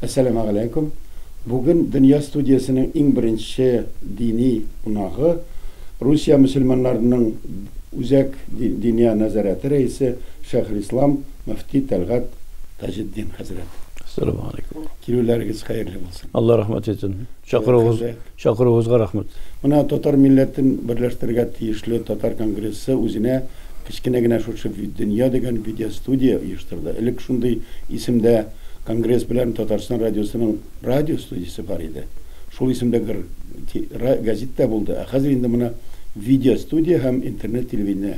Assalamu alaikum. Bugün Dünya Studiyasının en birinci dini unağı Rusya Müslümanlarının uzak dünya nazareti reisi Şeyhülislam Müftü Talgat Taceddin Hazret. Assalamu alaikum. Kilolarınız hayırlı olsun. Allah rahmet etsin. Çakırığızga rahmet. Buna Tatar milletin birleştirge tiyişli Tatar Kongresi üzerine kichkinegine şu dünya degen video studiya uyuşturdu. İlk şunday isimde Kongres bilen Tatarstan Radyosu'nun radyo studiyası var idi. Şol isimde gazette buldu. Hazır indi buna video studiya hem internet televizyon.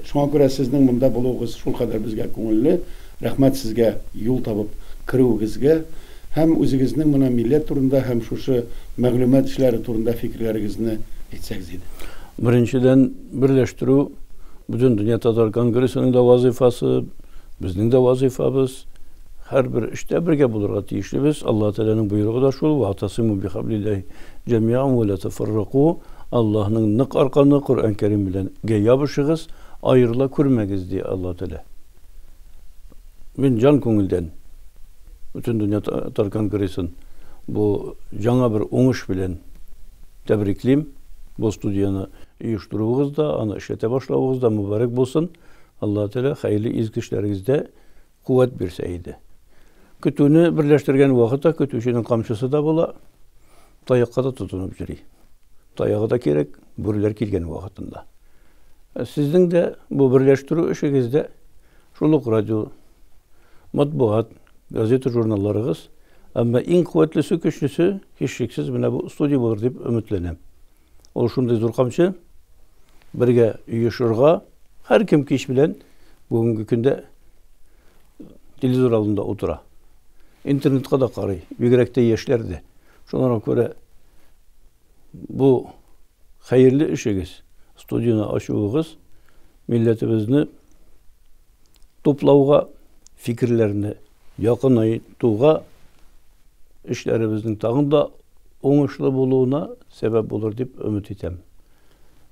Şuna göre sizin bunda buluğunuz şol kadar bizge köngüllü. Rahmet sizge yol tapıp kırıvınızga hem özünüzün buna millet turunda hem şu maglumat işleri turunda fikirlerinizni etseniz idi. Birinciden birleştiriu bütün Dünya Tatar Kongresi'nin de vazifası, bizning de vazifamız. Her bir işte birge bulurga tiyişlibiz. Allah Teala'nın buyruğu da şol ve atasimu bi hablillahi cemiyan ve la teferraku. Allah'ın nık arkanı Kur'an-ı Kerim bilen yapışığız, ayrıla kurmegiz diye Allah Teala. Ben can köngülden bütün Dünya Tatar Kongresi'nin bu cana bir oňuş bilen tebrikliyim. Bu studiyany uyuşturuğunuz da, ana işlete başlauğunuz da mübarek bolsun. Allah Teala hayırlı izgi işlerinizde kuvvet berseydi. Kütüğünü birleştirgen vakitte kütüğünün kamçısı da bola, tayakka da tutunup jüri. Tayağı da kerek, bürüler kelgen vakitinde. Sizin de bu birleştiriu işinizde şuluk radyo, matbuat, gazete jurnallarınız, ama en kuvvetlisi, güçlüsü, hiç şeksiz bu studiya olur deyip ümitlenem. O şunday zor kamçı, birge uyuşurga, her kim ki iş bilen, bugünkü günde televizor alında otura. İnternet'e da qaray, bigrekte yeşlerdi. Şonlara göre bu hayırlı işiniz, studiyana açığınız, milletimizni toplauga, fikirlerini yakınaytuğa, işlerimizin tağında oňuşly boluğuna sebep olur deyip ümit etem.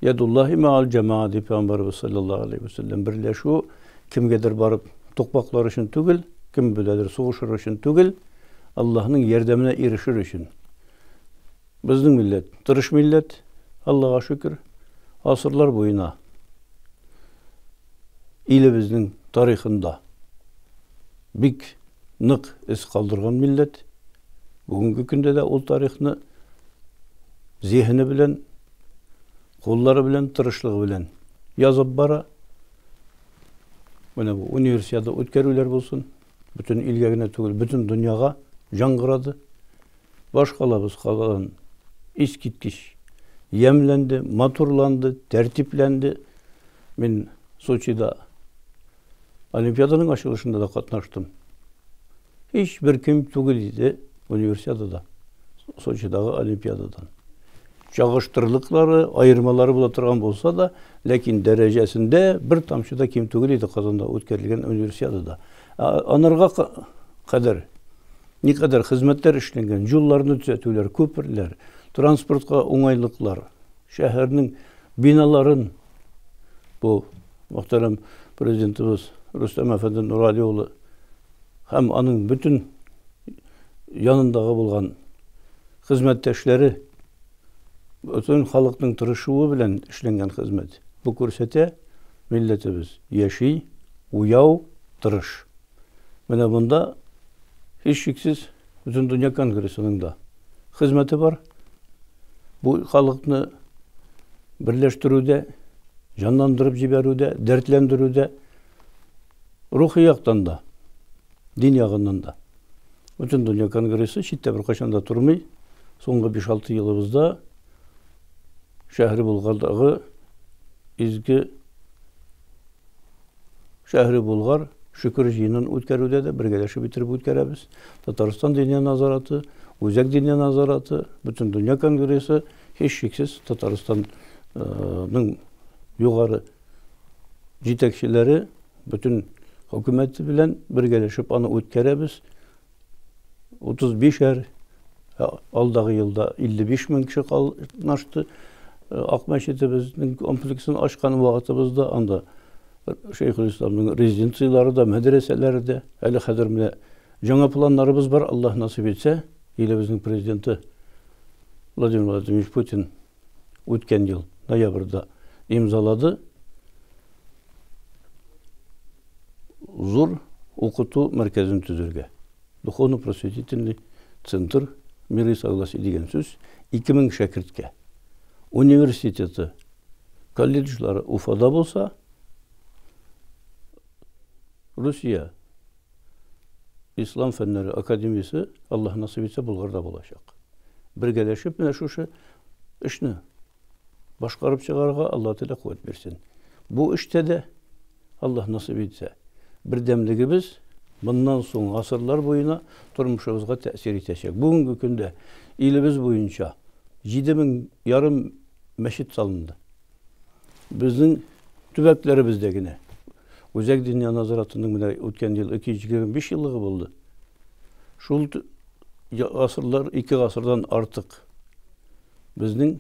Yadullahi ma'al cemaati Peygamberimiz sallallahu aleyhi ve sellem birleşu kimgedir barıp tokpaklar için tügül, kim biledir soğuşur için tügül, Allah'ın yardımına erişir için. Bizning millet, tırış millet, Allah'a şükür, asırlar boyuna ilimizin tarihinde bik nık iz kaldırgan millet, bugünkü günde de o tarihini zihni bilen, kolları bilen, tırışlığı bilen yazıp bara. Bu üniversitede ötkerüler bolsun, bütün ilgegine tügül, bütün dünyaga jangıradı. Başkalabız kalan iskitkiş yemlendi, maturlandı, tertiplendi. Ben Soçi'de Olimpiyadanın açılışında da katnaştım. Hiçbir kim tügül idi üniversitede, Soçi'dagi Olimpiyadadan. Çağıştırılıkları, ayırmaları bulatırgan bolsa da, lekin derecesinde bir tamşıda kim tügül idi kazanda ötkerilgen üniversitede. Anırga kadar, ne kadar hizmetler işlengen, yollarını düzeltüler, köprüler, transportka oňaýlyklar, şäheriniň binaların, bu muhterem prezidentimiz Rüstem Efendi Nuralioğlu hem anın bütün yanındağı bolgan hizmetdeşleri, bütün halykyň tırışığı bilen işlengen hizmet. Bu körsete milletimiz yaşy, uyaw, tırış. Mene bunda hiç şeksiz bütün Dünya Kongresi'nin de hizmeti var. Bu halykyny birleştirüde, canlandırıp jiberüde, dertlendirüde, ruhi ýakdan da, din ýagyndan da. Bütün Dünya Kongresi şitde bir kaçanda turmay, soňky 5-6 ýylybızda şähri Bulgardagy izgi şähri Bulgar şükür jynyny ötkerüde de birgeleşip bitirip ötkerebiz. Tatarstan Dünya Nazaratı, Uzak Dünya Nazaratı, bütün Dünya Kongresi hiç şeksiz Tatarstan'ın yukarı jitekçileri bütün hükümeti bilen birgeleşip anı ötkerebiz. 35'er aldağı yılda 55 bin kişi kalnaştı. Akmeşetimizin kompleksini açkan vakitimizde anda Şeyhülislam'ın rezidensiyaları da, medreseleri de, hele kadarımda Жаңа planlarımız var. Allah nasip etse. Elimizin prezidenti Vladimir Vladimirovich Putin o'tgan yıl noyabrda imzaladı. Zor okutu merkezini tüzürge. Духовно-просветительный центр мира и согласия деген сөз 2000 шәкіртке. Университеті, колледжлары Уфада болса, Rusya İslam Fenleri Akademisi Allah nasip etse Bulgarda olacak. Birgeleşip mine şu işini başkarıp çıkarga Allah Teala kuvvet versin. Bu işte de Allah nasip etse birdemligimiz bundan sonra asırlar boyuna turmuşumuzga tesir edecek. Bugünkü günde ilimiz boyunca 7.500 meşit salındı. Bizim tübeklerimizdekine. Özek Dünya Nazaratının ötken yıl 225 yıllığı oldu. Şul asırlar 2 asırdan artık bizning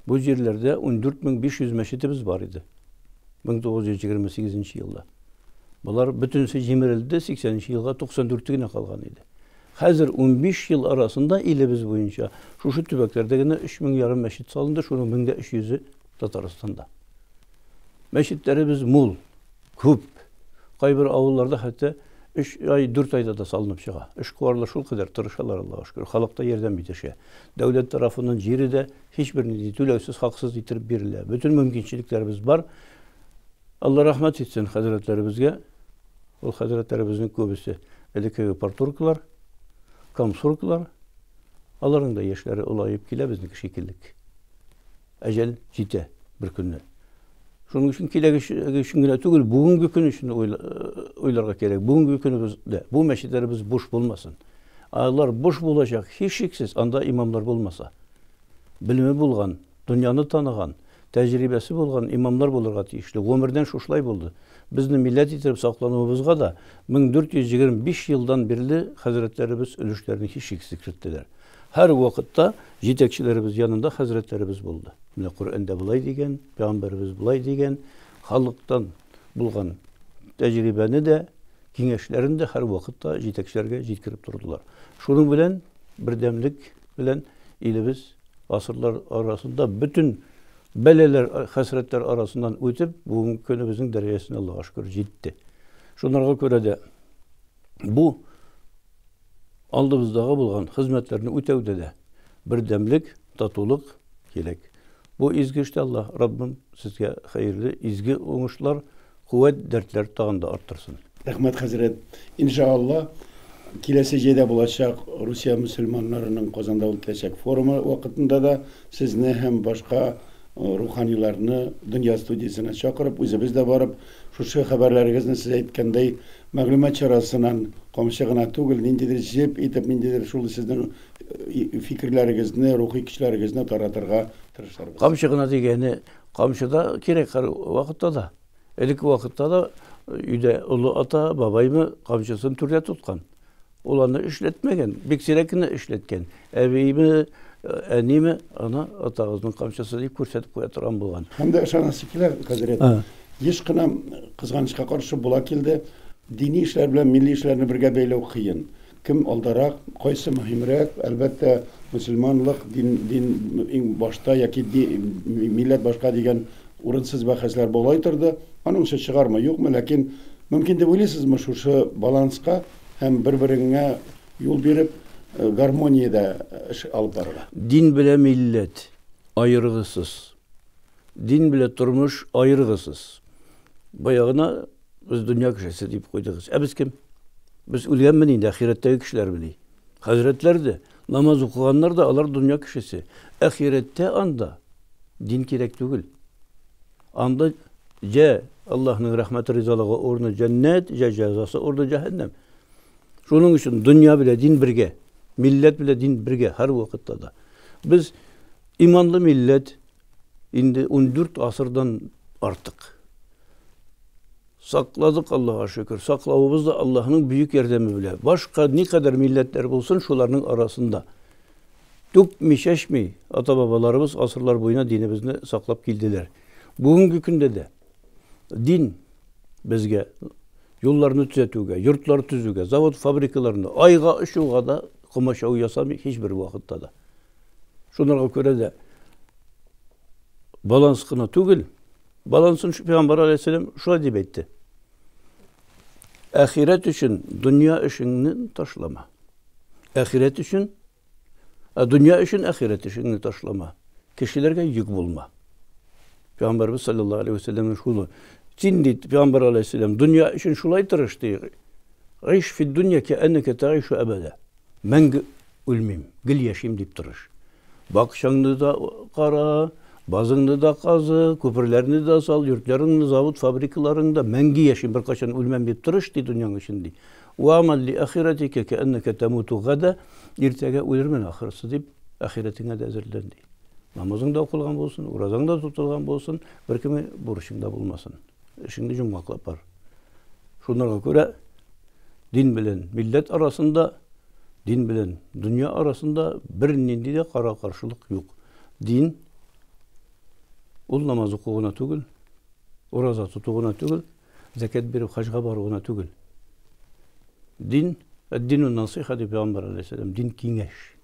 bu yerlerde 14.500 meşitimiz var idi. 1928 yılda. Bunlar bütünse jimirildi 80 yılga 94'üne kalgan idi. Hazır 15 yıl arasında ilimiz boyunca şu tübeklerdekine 3.500 meşit salındı. Şunun 1.300'ü Tataristan'da. Meşitlerimiz mul, küp. Kaybır avullarda hatta 3 ay 4 ayda da salınıp çığa. 3 kuvarla şul kadar tırışalar Allah'a şükür. Halkta yerden bitişe. Devlet tarafının yeri de hiçbirini tülevsiz, haksız yitirip biriyle. Bütün mümkünçiliklerimiz var. Allah rahmet etsin hazretlerimizge. O hazretlerimizin köbüsü Eleköy Parturklar, Kamsurklar. Onların da yaşları olayıp kile bizdeki şekillik. Ecel ciddi bir günü. Şunun için kilegi tügül bugünkü gün için oylarga gerek. Bugünkü günümüzde bu meşitlerimiz boş bulmasın. Ağlar boş bulacak hiç şeksiz anda imamlar bulmasa. Bilimi bulgan, dünyanı tanıgan, tecrübesi bulgan imamlar bulurga tiyişli. Ömürden şuşlay buldu. Bizning millet yitirip saklanımızga da 1425 yıldan beri hazretlerimiz ölüşlerini hiç şeksiz kirittiler. Her vakitte yetekçilerimiz yanında hazretlerimiz buldu. Mine Kur'an'da bulay degen, Peygamberimiz bulay degen, halktan bulgan tecrübeni de, kengeşlerini de her vakitte yetekçilerge yetkirip durdular. Şunun bilen, birdemlik bilen ilimiz asırlar arasında bütün beleler, hasretler arasından ötüp bugün günümüzün derecesine Allah'a şükür gitti. Şunlara göre de bu aldığımızdağı bulgan hizmetlerini ötevde de birdemlik, tatuluk gerek. Bu izgi işte Allah Rabbim sizge hayırlı izgi olmuşlar, kuvvet dertler tağında arttırsın. Rahmet Hazret. İnşallah kilesecede bulacak Rusya Müslümanlarının Kozan'da olacak forumu vakitinde de sizni hem başka ruhanilarını Dünya Studiyasına çağırıp, biz de varıp şu haberlerinizni size etkendey maglumat çarasından komşağına tugul nindidir jip itip nindidir şul sizden fikirlerinizni, ruhi kişilerinizni taratırga tırışlarız. Komşağına degeni komşuda gerek vakitte da. Elik vakitte da üde ulu ata babayımı komşusunu türde tutkan. Olanı işletmegen, biksirekini işletken. Evimi Enime ana atağızın kamçası deyip көрсетіп koya turan bulgan. Hem de şanası kiler Hazret. Hiç kına kızganışka karşı bula kildi. Dini işler bilen milli işlerini birge beyle kıyın. Kim aldarak, koysa mühimrek, elbette Müslümanlık, din başta, yaki millet başka degen uğrunsuz bahsler bolaytırdı. Onun için çıkarma yok mu? Lakin mümkün de bilirsiniz mi şu balanska hem birbirine yol verip garmoniyada alıp barıla. Din bile millet ayrıgısız. Din bile durmuş ayrıgısız. Bayağına biz dünya kişisi deyip koyduk. Biz kim? Biz ölgen mi deydi, ahiretteki kişiler bileydi. Hazretler de, namaz okuyanlar da alar dünya kişisi. Ahirette anda din gerek değil. Anda Allah'ın rahmeti rizalığı orada cennet, cezası orada cehennem. Şunun için dünya bile din birge. Millet bile din birge her vakitte da. Biz imanlı millet indi 14 asırdan artık sakladık Allah'a şükür. Saklavımız da Allah'ın büyük yardımı bile. Başka ne kadar milletler bulsun şuların arasında. Dükmi şeşmi ata babalarımız asırlar boyuna dinimizni saklap geldiler. Bugünkü günde de din bizge Yollarını düzeltүүгө, yurtlar түзүүгө, завод фабрикаларында айга ұшууга да кымашау жасамай hiç bir вакытта да. Шунарга көрө да баланс кына түгел. Балансын Peygamber Aleyhisselam şöyle deyip etti. Ahiret için dünya işini taşlama. Ahiret için dünya için ahiret işini taşlama. Kişilerge yük bulma. Peygamberimiz sallallahu aleyhi ve sellem'in şunu Şimdi Peygamber Aleyhisselam dünya için şulay tırıştı. Ayş fi dünya ki enneke taişu ebede. Men ölmeyim, gül yaşayayım deyip tırış. Bakışını da kara, bazını da kazı, köprülerini de sal, yurtlarını, zavut, fabrikalarında mengi yaşayayım, bir kaçan ölmem deyip tırıştı dünyanın içinde. وَاَمَلْ لِأَخِرَتِكَ كَأَنَّكَ تَمُوتُ غَدَ İrtege ölürmen ahiresi deyip ahiretine de hazırlandı. Namazın da okulgan bolsun, urazan da tutulgan bolsun, bir kimi buruşunda bulmasın. Şimdi cumhurlap var. Şunlara göre din bilen millet arasında, din bilen dünya arasında birinin de kara karşılık yok. Din ol namazı kılığına tügül, uraza tutuğuna tügül, zekat berip hacga barığına tügül. Din, din-i nasiha diye Peygamber Aleyhisselam, din kengeş.